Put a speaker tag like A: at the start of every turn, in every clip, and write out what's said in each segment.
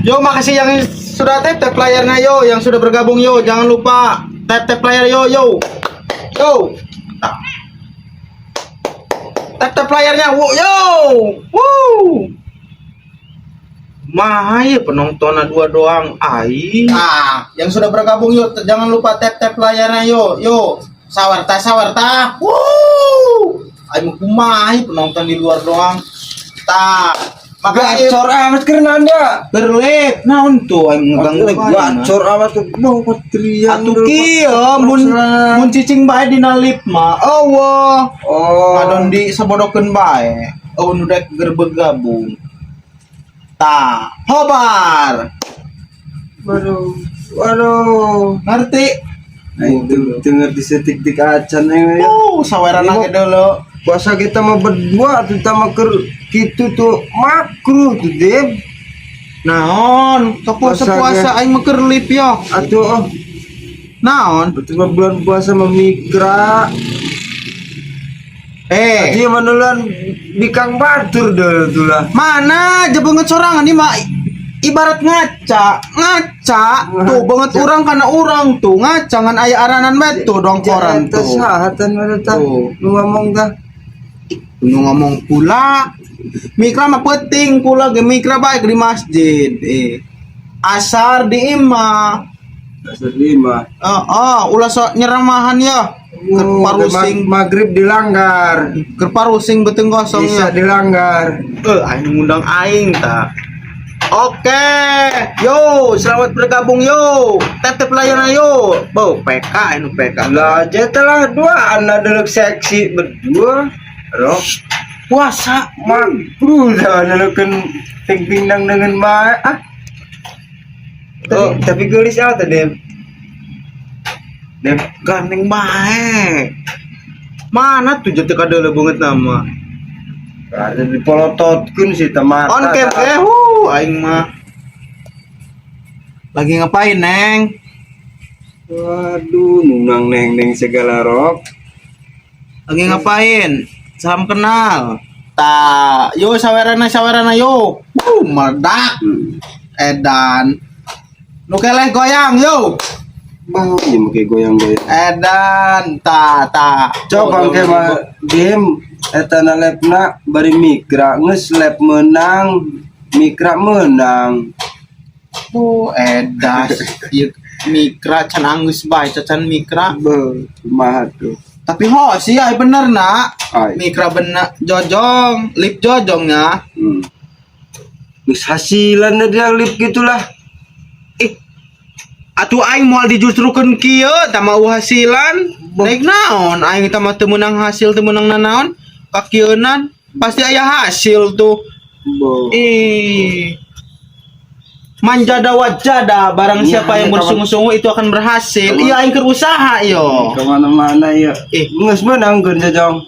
A: Yo, makasih yang sudah tap layarnya yo, yang sudah bergabung yo. Jangan lupa tap layar yo. Yo. Tap layarnya. Yo. Woo. Mahal penontonnya 2 doang. Nah, yang sudah bergabung yo, jangan lupa tap layarnya yo. Yo. Sawarta. Woo. Ayo kumaha penonton di luar doang.
B: Gacor amat karena anda
A: berlek naon tuh aing ngeganggu
B: gacor amat ke bau patrian
A: atuh kieu mun cicing bae dina lip mah eueuh ngadon di sabodokeun bae nu dek keur bergabung hobar
B: waduh
A: ngerti
B: itu ngerti setik-tik acan
A: sawerana ge deuleu
B: puasa kita mah berdua tuh sama gitu tuh makruh tuh Dem.
A: Naon puasa aing mah keur lip yo
B: atuh
A: naon
B: betul mah bulan puasa memikra dia menulan bikang batur dulu tuh lah
A: mana aja banget sorangan nih mah ibarat ngaca tuh banget orang karena orang tuh ngaca ngan aya aranan bet tuh dong koran tuh
B: sahatan mereka lu
A: ngomong pula mikra mah penting pula ge mikra baik di masjid asar di imah ulah sok nyeramahan ya kerparusing
B: maghrib dilanggar
A: kerparusing beteng kosong
B: bisa dilanggar
A: aing ngundang aing ta. Oke, yo, selamat bergabung yo. Tap layarnya yo. Bau PK anu PK.
B: Lah aja telah dua anak delok seksi berdua. Rok
A: puasa
B: makruh dah nelekan pindang dengan baik tapi gelis apa Dem
A: gandeng baik mana tuh jatuh kadal banget nama
B: ada di polototkeun si temata
A: on cam aing mah lagi ngapain neng
B: waduh nunang neng segala rok
A: lagi ngapain salam kenal yo sawerana yo meledak edan nu keleh goyang yo
B: bang ieu mah goyang-goyang
A: edan
B: coba ke mah game eta na lepna bari mikra geus lep menang mikra menang
A: tuh edas ieu mikra can anggeus bae cacan mikra
B: kumaha tuh
A: tapi sih ay bener nak mikra bener jojong lip jojongnya
B: geus hasilan dia lip gitulah
A: atuh aing moal dijustrukeun kieu tah mau hasilan naik naon aing teh mah teu meunang hasil teu meunang nanaon kakieunan pasti aya hasil tuh manjada wajada barang siapa yang bersungguh-sungguh itu akan berhasil iya aing keur usaha yo
B: kemana-mana ya geus menang geun jajong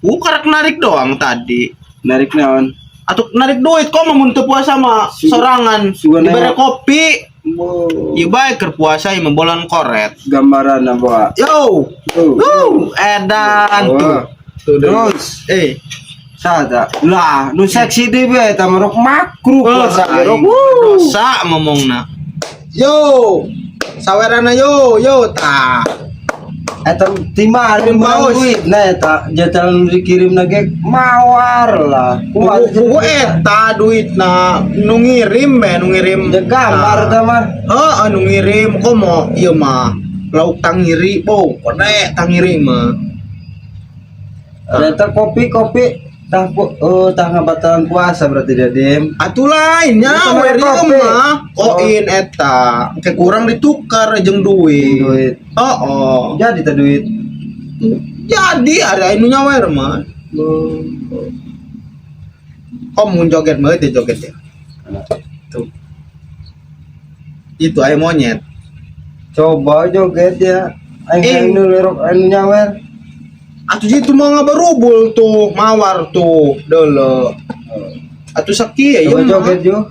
A: karak narik doang tadi
B: narik naon
A: atuh narik duit kok mun teu puasa mah sorangan dibere kopi ieu bae keur puasa ieu bolan koret
B: gambaran apa
A: yo edan tuh
B: terus sada lah nu
A: Iya.
B: seksi deui bae eta merok makruh puasa
A: dosa ngomongna yo sawerana yo ta
B: eta timah duit nah eta jatah dikirim ge mawar lah
A: ku eta duitna nu ngirim
B: gambar teh mah
A: nu ngirim komo ieu mah lauk tangiri kode tangiri mah
B: eta kopi tah ngabatalan puasa berarti dia Dem
A: atuh lainnya wer ieu mah koin eta ke kurang ditukar jeung duit
B: jadi teh duit
A: jadi ada anu nyawer mah mun joget mah teh joget ya tuh itu aya monyet
B: coba joget ya aing nu lerok anu nyawer
A: atuh itu mah ngabarubul tuh mawar tuh deuleu atuh sakieu ieu mah
B: joget jo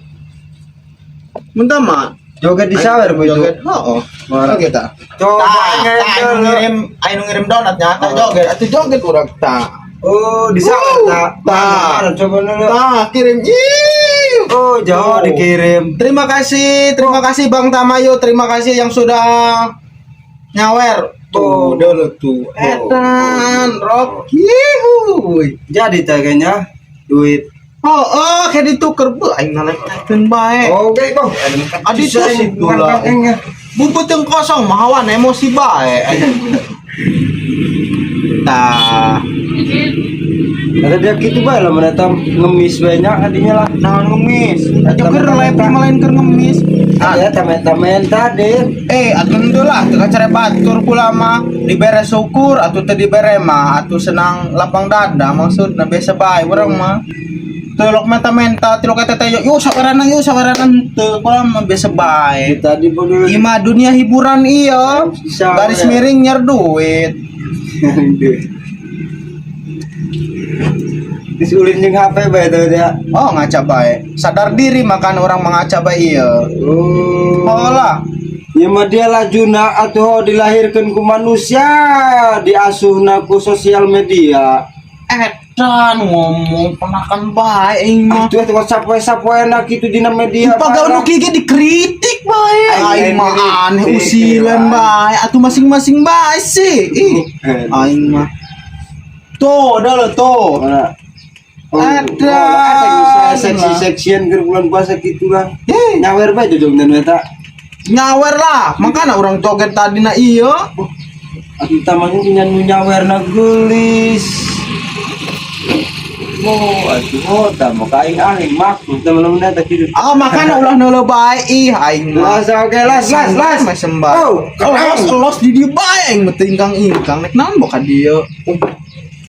A: mentah mah
B: joget di sawer boy
A: joget joget ta
B: coba
A: aing ngirim donatnya tah joget atuh joget urang tah
B: di sawer tah coba dulu
A: kirim
B: Oh, jauh dikirim.
A: Terima kasih Bang Tamayo, terima kasih yang sudah nyawer. Tuh, dulu tuh. Edan, Rocky.
B: Jadi kayaknya duit.
A: Kayak ditukar bu, aing nalek-nalekeun bae.
B: Oke, kok.
A: Adi tuh sih gula. Bubut yang kosong, mahawan emosi bae. Tah,
B: Ada dia gitu bae lah menetap ngemis banyak hadinya lah.
A: nah ngemis. Joker lepi melainkan ngemis.
B: Ada tamen-tamen tadi.
A: Atun tuh lah, teu cara batur kula mah dibere syukur atuh teu dibere mah atuh senang lapang dada maksudna biasa bae urang mah. Teu menta-menta tilok eta teh yuk sabarana teu kula mah biasa bae.
B: Tadi bodoh.
A: Ima dunia hiburan iya, garis miring nyer duit.
B: Disulin jeung HP bae tuh dia.
A: Ngaca bae. Sadar diri makan orang mengaca bae iya. Lah.
B: Ya mah dia lajuna atuh dilahirkeun ku manusia, diasuhna ku sosial media.
A: Edan ngomong penakan bae aing mah.
B: Tuh teh sapoe-sapoena kitu dina media.
A: Pagawe nu kieu dikritik bae. Aing mah aneh usilan bae. Atuh masing-masing bae sih. Aing mah. Tuh, dah lo tuh. Ada
B: seksi-seksian ke bulan puasa gitu lah. Nyawer bae jojong dan eta.
A: Nyawer lah, makanya orang joget tadi na iya.
B: Aku tamanya nyanyi nyawer na gelis. Atuh mau kain aing maksud teman-teman eta kitu.
A: Makanya ulah neuleuh bae ih aing mah.
B: Las.
A: Macam bae. Los di dieu bae aing mah teu ingkang nek naon boka dieu.